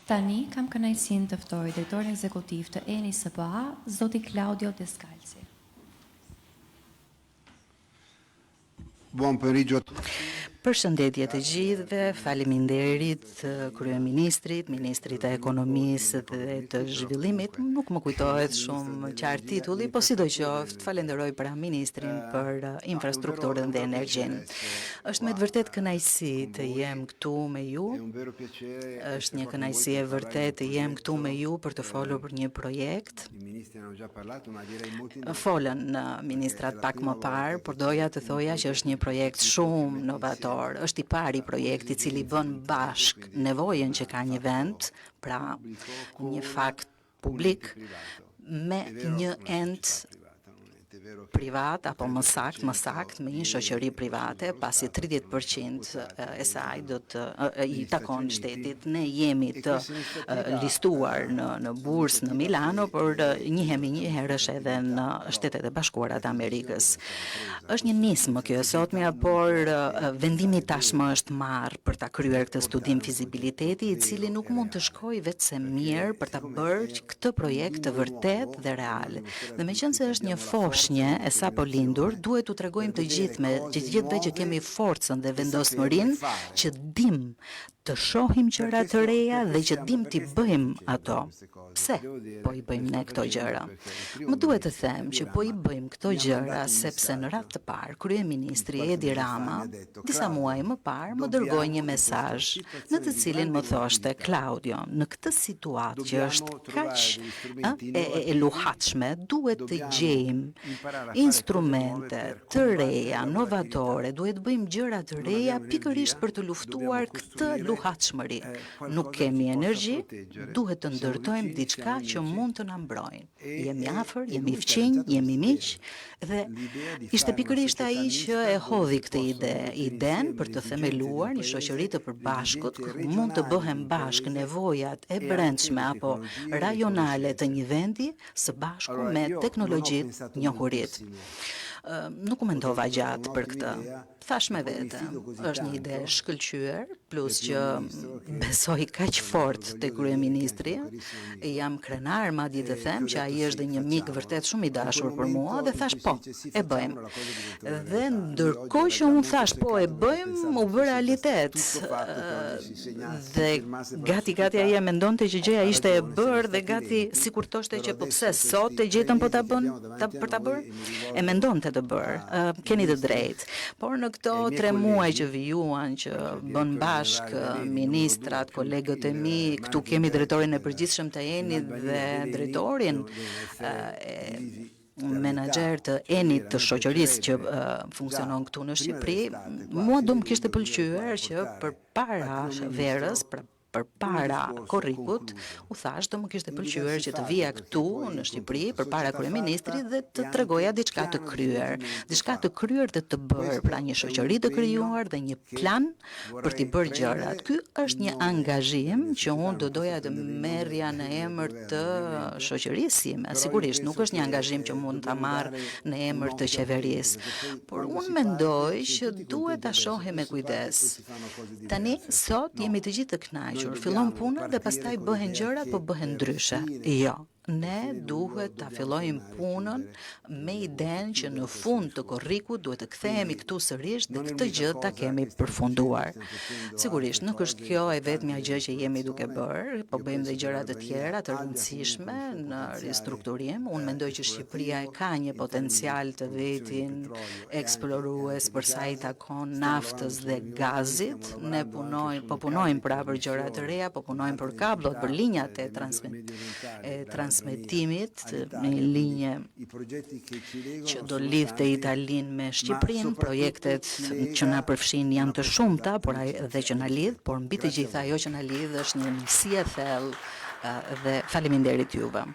Tani kam kënaqësinë të ftoj drejtorin ekzekutiv të Eni SPA, zoti Claudio Descalzi. Buon pomeriggio a tutti. Përshëndetje të gjithëve, faleminderit kryeministrit, ministrit të ekonomisë dhe të zhvillimit. Nuk më kujtohet shumë qartë titulli, po sidoqoftë falenderoj pra ministrin për infrastrukturën dhe energjinë. Është me të vërtet kënaqësi të jem këtu me ju. Është një kënaqësi e vërtet të jem këtu me ju për të folur për një projekt. Folën ministrat pak më parë, por doja të thoja që është një projekt shumë novator. Është i pari projekt i cili bën bashk nevojën që ka një vend, pra një fakt publik, me një ent privat, apo më sakt, me një shoqëri private, pasi 30% e saj i takon shtetit. Ne jemi të listuar në bursë në Milano, por njihemi një herësh edhe në Shtetet e Bashkuara të Amerikës. Është një nismë kjo e sotmja, por vendimi tashmë është marrë për ta kryer këtë studim fizibiliteti, i cili nuk mund të shkojë vetëm mirë për ta bërë këtë projekt të vërtet dhe real. Dhe meqense është një foshnje e sapo lindur, duhet t'u tregojmë të gjithëve që kemi forcën dhe vendosmërinë që dim të shohim gjëra të reja dhe që dim t'i bëjmë ato. Pse po i bëjmë ne këto gjëra? Më duhet të them që po i bëjmë këto gjëra sepse në radhë të parë kryeministri Edi Rama disa muaj më parë më dërgoi një mesazh në të cilin më thoshte: Claudio, në këtë situatë që është kaq e luhatshme, duhet të gjejmë instrumente të reja, novatore, duhet bëjmë gjëra të reja pikërisht për të luftuar këtë luhatshmëri. Nuk kemi energji, duhet të ndërtojmë diçka që mund të na mbrojnë. Jemi afër, jemi fqinj, jemi miq, dhe ishte pikërisht ai që e hodhi këtë iden për të themeluar një shoqëri të përbashkët, ku mund të bëhen bashkë nevojat e brendshme apo rajonale të një vendi së bashku me teknologjitë njohurit. Nuk u mendova gjatë për këtë. Thash me vete, është një ide shkëlqyer, plus që besoj kaq fort te kryeministri, jam krenar madje të them që ai është dhe një mik vërtet shumë i dashur për mua, dhe thash po, e bëjmë. Dhe ndërkohë që unë thash po, e bëjmë, u bë realitet. Dhe gati ai e mendonte që gjëja ishte e bërë, dhe gati sikur thoshte që po pse sot e gjetëm po ta bën, për ta bërë, e mendonte të bërë. Keni të drejtë. Por në këto 3 muaj që vijuan, që bën bashk ministrat, kolegët e mi, këtu kemi drejtorin e përgjithshëm të Enit dhe drejtorin menaxher të Enit të shoqërisë që funksionon këtu në Shqipëri, mua do më kishte pëlqyer që përpara verës, përpara korrikut, u thash do më kishte pëlqyer që të vija këtu në Shqipëri përpara kryeministrit dhe të tregoja diçka të kryer dhe të bërë, pra një shoqëri të krijuar dhe një plan për t'i bërë gjërat. Ky është një angazhim që unë do doja të merrja në emër të shoqërisë sime. Sigurisht nuk është një angazhim që mund ta marr në emër të qeverisë, por unë mendoj që duhet ta shohim me kujdes. Tani sot jemi të gjithë të kënaqur. Fillon puna dhe pastaj bëhen gjëra, po bëhen ndryshe. Jo. Ne duhet ta fillojmë punën me idenë që në fund të korrikut duhet të kthehemi këtu sërish dhe këtë gjë ta kemi përfunduar. Sigurisht nuk është kjo e vetmja gjë që jemi duke bërë, po bëjmë dhe gjëra të tjera të rëndësishme në ristrukturim. Unë mendoj që Shqipëria ka një potencial të vetin eksplorues për sa i takon naftës dhe gazit. Ne punojmë pra për gjëra të reja, po punojmë për kablot, për linjat e transmetimit, një linje që do lidhte Italinë me Shqipërinë. Projektet që na përfshin janë të shumta, por edhe që na lidh, por mbi të gjitha ajo që na lidh është një miqësi e thellë dhe faleminderit juve.